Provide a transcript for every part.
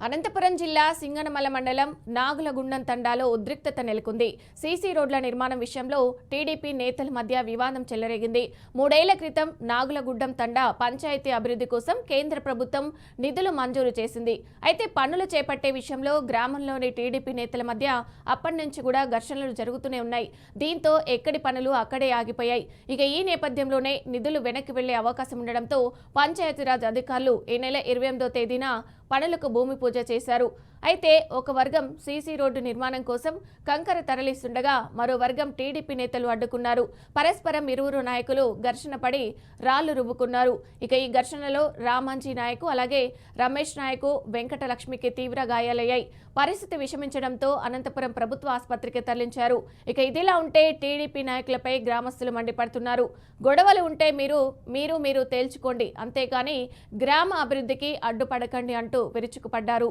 అనంతపురం జిల్లా సింగనమల మండలం నాగులగుండం తండాలో ఉద్రిక్తత నెలకొంది. సీసీ రోడ్ల నిర్మాణం విషయంలో టీడీపీ నేతల మధ్య వివాదం చెలరేగింది. 3 ఏళ్ల క్రితం నాగులగుండం తండా పంచాయతీ అభివృద్ధి కోసం కేంద్ర ప్రభుత్వం నిధులు మంజూరు చేసింది. అయితే పనులు చేపట్టే విషయంలో గ్రామంలోని టీడీపీ నేతల మధ్య అప్పటి నుంచి కూడా ఘర్షణలు జరుగుతూనే ఉన్నాయి. దీంతో ఎక్కడి పనులు అక్కడే ఆగిపోయాయి. ఇక ఈ నేపథ్యంలోనే నిధులు వెనక్కి వెళ్లే అవకాశం ఉండడంతో పంచాయతీరాజ్ అధికారులు ఈ నెల 28వ తేదీన పనులకు భూమి పూజ చేశారు. అయితే ఒక వర్గం సీసీ రోడ్డు నిర్మాణం కోసం కంకర తరలిస్తుండగా మరో వర్గం టీడీపీ నేతలు అడ్డుకున్నారు. పరస్పరం ఇరువురు నాయకులు ఘర్షణ పడి రాళ్లు రువ్వుకున్నారు. ఇక ఈ ఘర్షణలో రామాంజీ నాయకు అలాగే రమేష్ నాయకు వెంకటలక్ష్మికి తీవ్ర గాయాలయ్యాయి. పరిస్థితి విషమించడంతో అనంతపురం ప్రభుత్వ ఆసుపత్రికి తరలించారు. ఇక ఇదిలా ఉంటే టీడీపీ నాయకులపై గ్రామస్తులు మండిపడుతున్నారు. గొడవలు ఉంటే మీరు తేల్చుకోండి, అంతేకాని గ్రామ అభివృద్ధికి అడ్డుపడకండి అంటూ విరుచుకుపడ్డారు.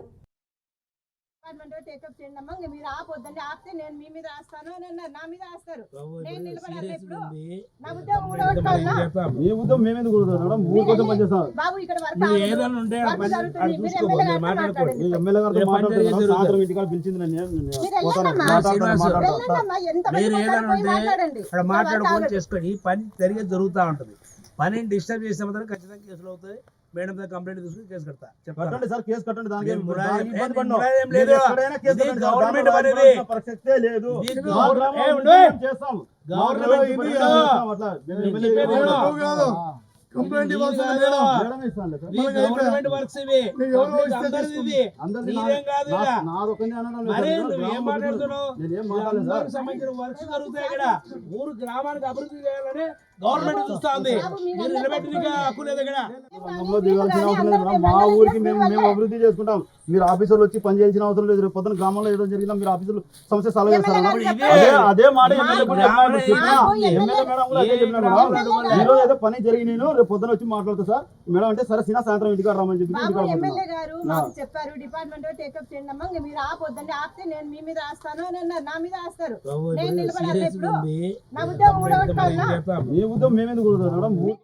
టేకప్ చేయండి అమ్మా, మీరు ఆపొద్దండి, ఆపితే నేను మీ మీద రాస్తాను అని అన్నారు. నా మీద రాస్తారు. నేను నిలబడాలి. ఇప్పుడు నా ఉద్యోగం ఊడగొట్టుకోవాలన్నా? మీ ఉద్యోగం మేమెందుకు ఊడగొడతాం? మూడు కోసం పనిచేస్తాం బాబు. ఇక్కడ వరకు ఎమ్మెల్యే గారితో మాట్లాడుతున్నాం. సాయంత్రం ఇంటికాడ పిలిచింది మాట్లాడుకొని చేసుకోండి. ఈ పని జరిగేది జరుగుతూ ఉంటుంది. పనిని డిస్టర్బ్ చేస్తే మాత్రం ఖచ్చితంగా కేసులు అవుతాయి. మేడం దగ్గర కంప్లైంట్ తీసుకుని కేసు కడతా. చెప్పండి సార్, కేసు కట్టండి. దానికి గవర్నమెంట్ అనేది పరిస్థితే లేదు. చేస్తాం. కంప్లైంట్ గవర్నమెంట్ వర్క్స్ ఇవి. సంబంధించిన వర్క్స్ జరుగుతాయి. ఇక్కడ ఊరు గ్రామానికి అభివృద్ధి చేయాలని గవర్నమెంట్ చూస్తా ఉంది. మీరు నిలబెట్టడానికి హక్కు లేదు. ఇక్కడ దిగాల్సిన అవసరం లేదు. మా ఊరికి మేము అభివృద్ధి చేసుకుంటాం. మీరు ఆఫీసర్లు వచ్చి పని చేయాల్సిన అవసరం లేదు. పొద్దున గ్రామంలో ఏదో జరిగిందా మీరు ఆఫీసులు సమస్య సాల్వ్ చేస్తారు. అదే మాట ఎమ్మెల్యే మేడం కూడా అదే చెప్పినా మేడం. ఈరోజు ఏదో పని జరిగి నేను రేపు పొద్దున వచ్చి మాట్లాడుతా సార్ మేడం అంటే సరే సినా సాయంత్రం ఇంటికాడ రమ్మని చెప్పి ఎమ్మెల్యే గారు మాకు చెప్పారు. డిపార్ట్మెంట్ టేకప్ చేయండి అమ్మా, మీరు ఆపొద్దండి, ఆపితే నేను మీ మీద రాస్తాను అని అన్నారు. నా మీద రాస్తారు. నేను నిలబడాలి. ఇప్పుడు నా ఉద్యోగం ఊడగొట్టుకోవాలన్నా? మీ ఉద్యోగం మేమెందుకు ఊడగొడతాం మేడం?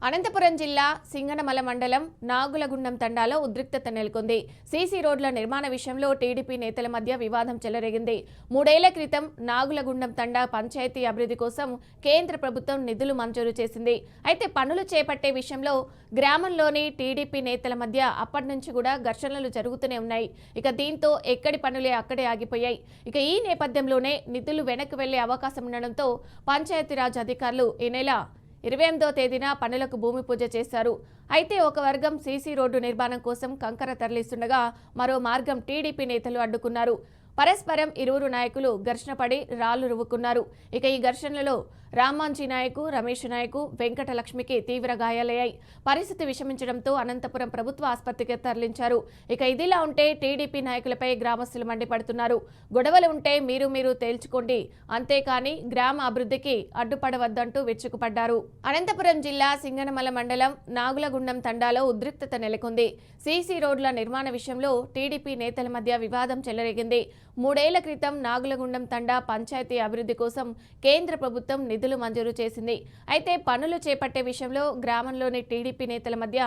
అనంతపురం జిల్లా సింగనమల మండలం నాగులగుండం తండాలో ఉద్రిక్తత నెలకొంది. సీసీ రోడ్ల నిర్మాణ విషయంలో టీడీపీ నేతల మధ్య వివాదం చెలరేగింది. 3 ఏళ్ల క్రితం నాగులగుండం తండా పంచాయతీ అభివృద్ధి కోసం కేంద్ర ప్రభుత్వం నిధులు మంజూరు చేసింది. అయితే పనులు చేపట్టే విషయంలో గ్రామంలోని టీడీపీ నేతల మధ్య అప్పటి నుంచి కూడా ఘర్షణలు జరుగుతూనే ఉన్నాయి. ఇక దీంతో ఎక్కడి పనులే అక్కడే ఆగిపోయాయి. ఇక ఈ నేపథ్యంలోనే నిధులు వెనక్కి వెళ్లే అవకాశం ఉండడంతో పంచాయతీరాజ్ అధికారులు ఈ నెల 28వ తేదీన పనులకు భూమి పూజ చేశారు. అయితే ఒక వర్గం సీసీ రోడ్డు నిర్మాణం కోసం కంకర తరలిస్తుండగా మరో మార్గం టీడీపీ నేతలు అడ్డుకున్నారు. పరస్పరం ఇరువురు నాయకులు ఘర్షణ పడి రాళ్లు రువ్వుకున్నారు. ఇక ఈ ఘర్షణలో రామాంజీ నాయకు రమేష్ నాయకు వెంకటలక్ష్మికి తీవ్ర గాయాలయ్యాయి. పరిస్థితి విషమించడంతో అనంతపురం ప్రభుత్వ ఆసుపత్రికి తరలించారు. ఇక ఇదిలా ఉంటే టీడీపీ నాయకులపై గ్రామస్తులు మండిపడుతున్నారు. గొడవలు ఉంటే మీరు తేల్చుకోండి, అంతేకాని గ్రామ అభివృద్ధికి అడ్డుపడవద్దంటూ విరుచుకుపడ్డారు. అనంతపురం జిల్లా సింగనమల మండలం నాగులగుండం తండాలో ఉద్రిక్తత నెలకొంది. సీసీ రోడ్ల నిర్మాణ విషయంలో టీడీపీ నేతల మధ్య వివాదం చెలరేగింది. 3 ఏళ్ల క్రితం నాగులగుండం తండా పంచాయతీ అభివృద్ధి కోసం కేంద్ర ప్రభుత్వం నిధులు మంజూరు చేసింది. అయితే పనులు చేపట్టే విషయంలో గ్రామంలోని టీడీపీ నేతల మధ్య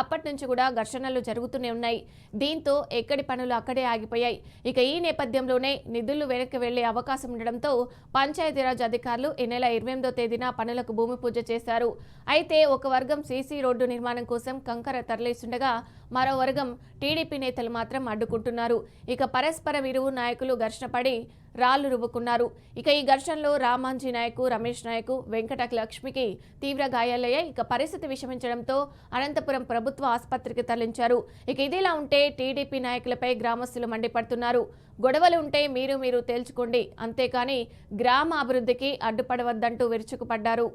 అప్పటి నుంచి కూడా ఘర్షణలు జరుగుతూనే ఉన్నాయి. దీంతో ఎక్కడి పనులు అక్కడే ఆగిపోయాయి. ఇక ఈ నేపథ్యంలోనే నిధులు వెనక్కి వెళ్లే అవకాశం ఉండడంతో పంచాయతీరాజ్ అధికారులు ఈ నెల 28వ తేదీన పనులకు భూమి పూజ చేశారు. అయితే ఒక వర్గం సీసీ రోడ్డు నిర్మాణం కోసం కంకర తరలిస్తుండగా మరో వర్గం టీడీపీ నేతలు మాత్రం అడ్డుకుంటున్నారు. ఇక పరస్పరం ఇరువురు నాయకులు ఘర్షణ పడి రాళ్లు రువ్వుకున్నారు. ఇక ఈ ఘర్షణలో రామాంజీ నాయకు రమేష్ నాయకు వెంకటలక్ష్మికి తీవ్ర గాయాలయ్యాయి. ఇక పరిస్థితి విషమించడంతో అనంతపురం ప్రభుత్వ ఆసుపత్రికి తరలించారు. ఇక ఇదిలా ఉంటే టీడీపీ నాయకులపై గ్రామస్తులు మండిపడుతున్నారు. గొడవలు ఉంటే మీరు తేల్చుకోండి, అంతేకాని గ్రామ అభివృద్ధికి అడ్డుపడవద్దంటూ విరుచుకుపడ్డారు.